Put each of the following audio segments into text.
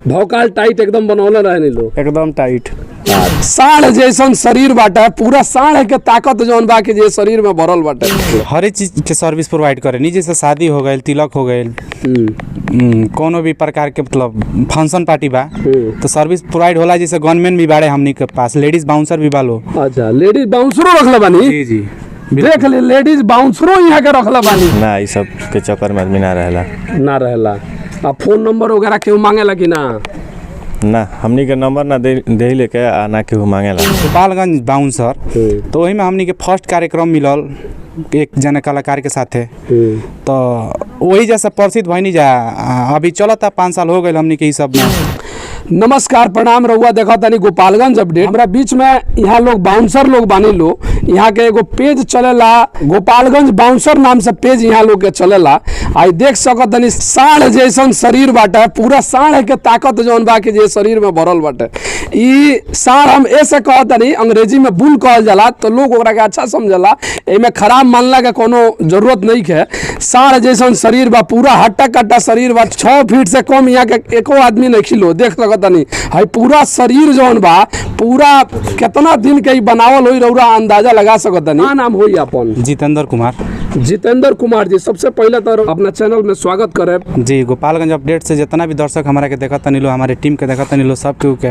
भौकाल टाइट एकदम बनौले रहनी लो एकदम टाइट। साढ़ जैसन शरीर बाटे, पूरा साढ़ के ताकत जौन बा के जे शरीर में भरल बाटे। हर एक चीज के सर्विस प्रोवाइड करे नी, जैसे शादी हो गई, तिलक हो गई, कोनो भी प्रकार के मतलब फंक्शन पार्टी बा तो सर्विस प्रोवाइड होला। जैसे गनमैन भी बाड़े हमनी के पास, लेडीज बाउंसर भी बालो। अच्छा, लेडीज बाउंसरो रखले बानी? जी जी, देख ले, लेडीज बाउंसरो यहाँ के रखले बानी ना। ये सब के चक्कर में आदमी ना रहेला। अब फोन नंबर वगैरह केहू मांगेला कि ना? हमनी के नंबर ना दे लेके ना केहू मांगेला। गोपालगंज बाउंसर तो वही में हमनी के फर्स्ट कार्यक्रम मिलल एक जना कलाकार के साथे, तो वही जैसा प्रसिद्ध भइनी जा। अभी चलता 5 साल हो गए हमनी के ई सब में। नमस्कार, प्रणाम रहुआ। देखा तनी गोपालगंज अपडेट। हमरा बीच में यहाँ लोग बाउंसर लोग बानी लो। यहाँ के एगो पेज चलेला, गोपालगंज बाउंसर नाम से पेज यहाँ लोग के चलेला। आई देख सकत तनी साढ़ जैसन शरीर बाटे, पूरा साढ़ के ताकत जौन बा के जे शरीर में भरल बाटे। ई साढ़ हम ऐसे कहत तनी, अंग्रेजी में बुल कहल जाला, तो लोग ओकरा के अच्छा समझला। एमे खराब मानला के कोनो जरूरत नहीं है। साढ़ जैसन शरीर बा, पूरा हट्टा कट्टा शरीर बा। 6 फीट से कम यहाँ के एको आदमी नहीं खिलो। देख सकत तनी है पूरा शरीर जौन बा, पूरा कितना दिन के बनावल होई रउरा अंदाजा लगा सकत तनी। का नाम होई अपन? जितेंद्र कुमार। जितेंद्र कुमार जी, सबसे पहले तो अपना चैनल में स्वागत करे जी। गोपालगंज अपडेट से जितना भी दर्शक हमारा के देखत तनी लो, हमारे टीम के देखत तनी लो, सब के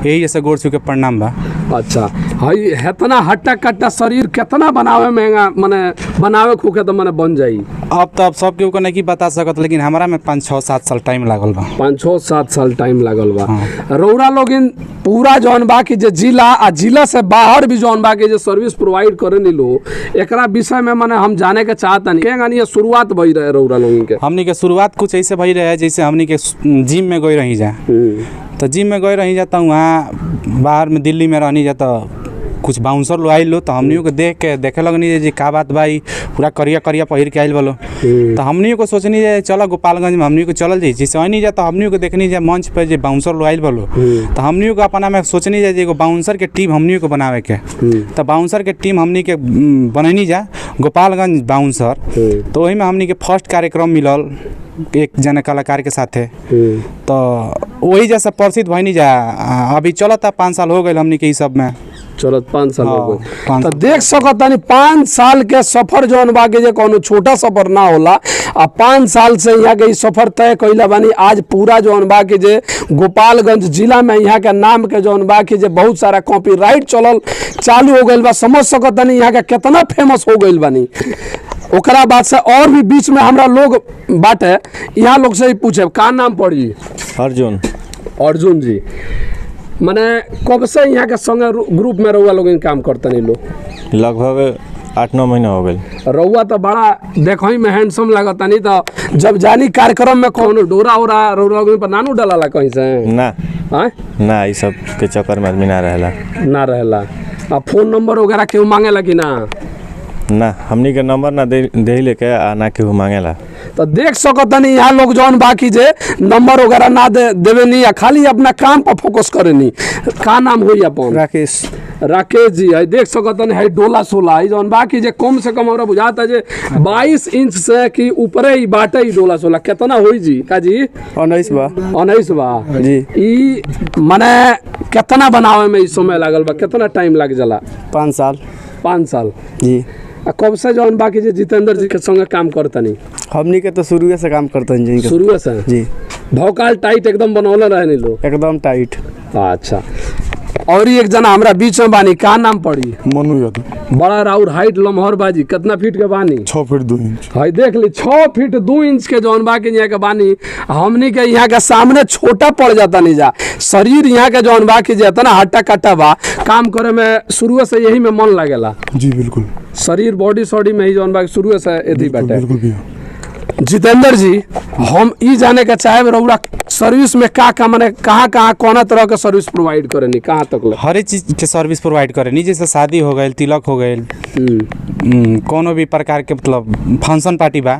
यही जैसे गोड़ छू के प्रणाम बा। अच्छा, हई हेतना हट्टा कट्टा शरीर कितना बनावे महंगा, माने बनावे खूके तो माने बन जाई। अब तो सब केहू को नहीं बता सकत, लेकिन हमारा में 5-6-7 साल टाइम लागल बा। 5-6-7 साल टाइम लागल बा। रउरा लोग पूरा जौन बा कि जे जिला आ जिला से बाहर भी जौन बा कि जे सर्विस प्रोवाइड करे नी लो, एकरा विषय में माने हम जाने के चाहतनी। केगानी शुरुआत भई रहे रउरा लोगन के? हमनी के शुरुआत कुछ ऐसे भई रहे जैसे हमनी के जिम में गई रही जा, तो जिम में गई रही जाता, वहाँ बाहर में दिल्ली में रहनी जाता, कुछ बाउंसर लो आइल लो, तो हमनियों को देखे लगनी जी का बात भाई, पूरा करिया करिया पहिर के आइल बोलो। तो हमनियों को सोचनी जाए चलो गोपालगंज में हमनियों को चलल जाए। जैसे नहीं जाता हमनियों को देखनी जाए मंच पे जो बाउंसर लो आइल बोलो, तो हमनियों को अपना में सोचनी जाए एगो बाउंसर के टीम हमनियों को बनावे के। तो बाउंसर के टीम हमनी के बनैनी जा गोपालगंज बाउंसर। तो वही में हमनी के फर्स्ट कार्यक्रम मिलल एक जना कलाकार के साथे, तो वही जैसा प्रसिद्ध भइनी जा। अभी चलता 5 साल हो गए हमनी के ई सब में। चलत 5 साल हो गए। तो देख सकत तानी 5 साल के सफर जौन बा के जे कोनो छोटा सफर ना होला। आ 5 साल से यहाँ के सफर तय कइला बानी। आज पूरा जौन बा के जे गोपालगंज जिला में यहाँ के नाम के जौन बा के जे बहुत सारा कॉपीराइट चलल चालू हो गइल बा। समझ सकत तानी यहाँ के कितना फेमस हो गइल बानी। ओकरा बाद से और भी बीच में हमरा लोग बाटे, यहाँ लोग से ही पूछे का नाम पड़ी? अर्जुन जी। माने कब से यहाँ के संगे ग्रुप में रउआ लोग काम करते नहीं लो? लगभग 8-9 महीना हो गए। रउआ तो बड़ा देखो में हैंडसम लगता, नहीं तो जब जानी कार्यक्रम में कौन डोरा ओरा रउआ लोग पर नानू डाला कहीं से? ना ये सब के चक्कर में आदमी ना रहेला। अब फोन नंबर वगैरह केहू मांगेला कि ना? हमनी के नंबर ना दे लेके ना केहू मांगेला। तो देख सकत तनी यहाँ लोग जौन बाकी जे नंबर वगैरह ना देवे नहीं, या खाली अपना काम पर फोकस करे नहीं। का नाम होई अपन? राकेश जी। है देख सकत तनी है डोला सोला है जौन बाकी जे कम से कम हमरा बुझाता जे 22 इंच से कि ऊपरे ही बाटे ही डोला सोला। कितना होई जी? का जी 19 बा जी। ई माने कितना बनावे में इस समय लागल बा? कितना टाइम लग जाला? 5 साल जी। कब से जौन बाकी जी जितेंद्र जी के संगे काम करतनी? हमनी के तो शुरू से काम करतनी जी। शुरू से जी। भौकाल टाइट एकदम बनौले रहनी लो? एकदम टाइट। अच्छा, और एक जना हमरा बीच में बानी, का नाम पड़ी? मनु यादव। बड़ा राउर हाइट लमहर बाजी, कितना फीट के बानी? 6 फीट 2 इंच। है देख ली 6 फीट 2 इंच के जौन बाकी यहाँ के बानी। हमनी के यहाँ के सामने छोटा पड़ जाता नहीं जा। शरीर यहाँ के जौन बाकी जितना हट्टा कट्टा बा, काम करे में शुरू से यही में मन लगेला। जी बिल्कुल। शरीर बॉडी सॉडी में ही जौन बाकी शुरू से यदि बैठे। जितेंद्र जी, हम ई जाने के चाहे रउरा सर्विस में का माने कहाँ कौन तरह के सर्विस प्रोवाइड करेनी, कहाँ तक ले? हर एक चीज के सर्विस प्रोवाइड करेनी, जैसे शादी हो गई, तिलक हो गई, कोनो भी प्रकार के मतलब फंक्शन पार्टी बा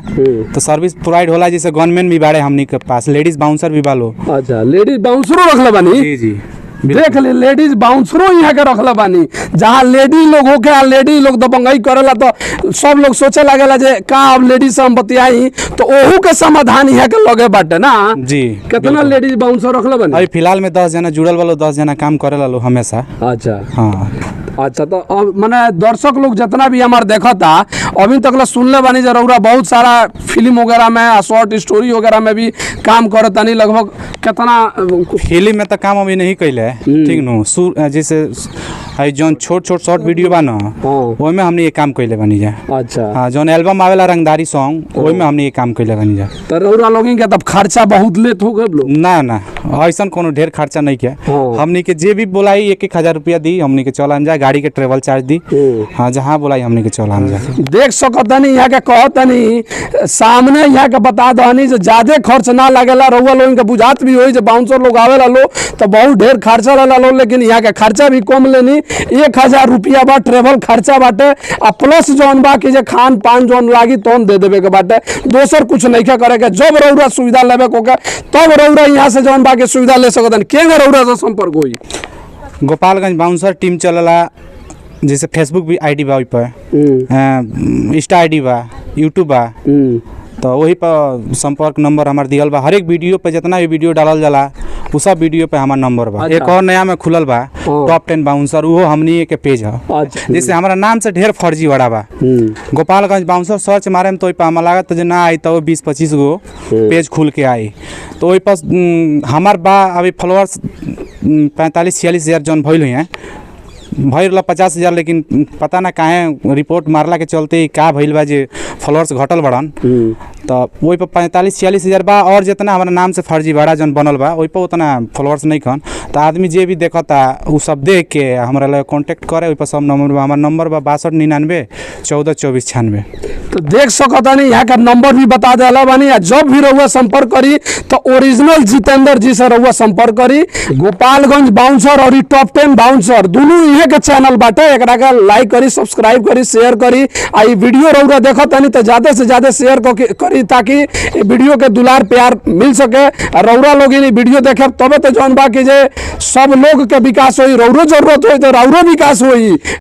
तो सर्विस प्रोवाइड होला। जैसे गनमैन भी बाड़े हमनी के पास, लेडीज बाउंसर भी बालो। अच्छा, लेडीज बाउंसरो रखले बानी? जी जी, देख ले लेडीज बाउंसरो यहाँ के रखले बानी, जहाँ लेडी लोग होके आ लेडी लोग दबंगई करेला तो सब लोग सोचे लागेला जे का अब लेडीज से हम बतियाई, तो ओहू के समाधान यहाँ के लगे बाटे ना जी। कितना लेडीज बाउंसर रखले बानी? अभी फिलहाल में 10 जना जुड़ल वालों, 10 जना काम करे लो हमेशा। अच्छा हाँ अच्छा, तो अब माने दर्शक लोग जितना भी हमारे देखा था अभी तक सुनले बानी जे रउरा बहुत सारा फिल्म वगैरह में, शॉर्ट स्टोरी वगैरह में भी काम करत नहीं, लगभग कितना फिल्म में तो काम अभी नहीं कैले है, ठीक नो। जैसे जौन छोट छोट शॉर्ट वीडियो बा ना, ओहि में हमने ये काम कैले बनी जा। अच्छा हाँ, जौन एल्बम आवेला रंगदारी सॉन्ग, ओहि में हमने ये काम कैले बनी जा। तो रउरा लोगन के तब खर्चा बहुत लेत हो गए लोग? ना ना, ऐसा कोनो ढेर खर्चा नहीं किया। हमने के जे भी बोलाई 1-1 हजार रुपया दी, हमने के चल जा, गाड़ी के ट्रेवल चार्ज दी। हाँ, जहाँ बोलाई हमने के चल जा। देख सकतनी यहाँ के कहतनी सामने यहाँ के बता दहनी जो ज्यादा खर्च ना लगेला, रउआ लोगन के बुझात भी होई जे बाउंसर लोग आवेला लो तो बहुत ढेर खर्चा रहला लो, लेकिन यहाँ के खर्चा भी कम लेनी। 1000 रुपया बा ट्रेवल खर्चा बाटे, आ प्लस जौन बा कि जे खान पान जौन लागी तौन दे देवे के बाटे, दोसर कुछ नहीं करे के। जब रउरा सुविधा लेवे को के तब रउरा यहाँ से जौन बा के सुविधा ले सकतन। के रउरा से संपर्क होई? गोपालगंज बाउंसर टीम चलला, जैसे फेसबुक भी आईडी बा, इंस्टा आईडी बा, यूट्यूब बा, तो वही पर संपर्क नंबर हमार दियल बा। हर एक वीडियो पे जितना भी वीडियो डालल जाला उ सब वीडियो पे हमार नंबर बा। एक और नया में खुलल बा टॉप 10 बाउंसर, वो हमनी के पेज है। जैसे हमारा नाम से ढेर फर्जी बड़ा बा, गोपालगंज बाउंसर सर्च मारे में तो हमार लागत जे ना आई तो 20-25 गो पेज खुल के आई। तो वही पर हमार बा अभी फॉलोअर्स 45-46 हजार जौन भइल हुई हैं, भइल 50 हजार, लेकिन पता ना काहे रिपोर्ट मारला के चलते का भइल बा जे फॉलोअर्स घटल बड़न। तो वही पर 45-46 हजार बा, और जितना हमारा नाम से फर्जी बड़ा जन बनल बा वही पर उतना फॉलोअर्स नहीं खन। तो आदमी जे भी देखता उ सब देख के हमारा लगे कॉन्टेक्ट करे, वही पर सब नंबर बा। हमारा नंबर बा 6299 14 24 96। तो देख सकतानी यहाँ का नंबर भी बता देला बानी। जब भी रउआ संपर्क करी तो ओरिजिनल जितेंद्र जी से रउआ संपर्क करी। गोपालगंज बाउंसर और टॉप 10 बाउंसर दोनों इहे के चैनल बाटे, एकरा के लाइक करी, सब्सक्राइब करी, शेयर करी। आ ई वीडियो रउआ देखतानी तो ज्यादा से ज्यादा शेयर करी ताकि वीडियो के दुलार प्यार मिल सके। रउरा लोग इन वीडियो देखे तबे तो जौन बा कि जे सब लोग के विकास होई, रउरो जरूरत होई तो रउरो विकास होई।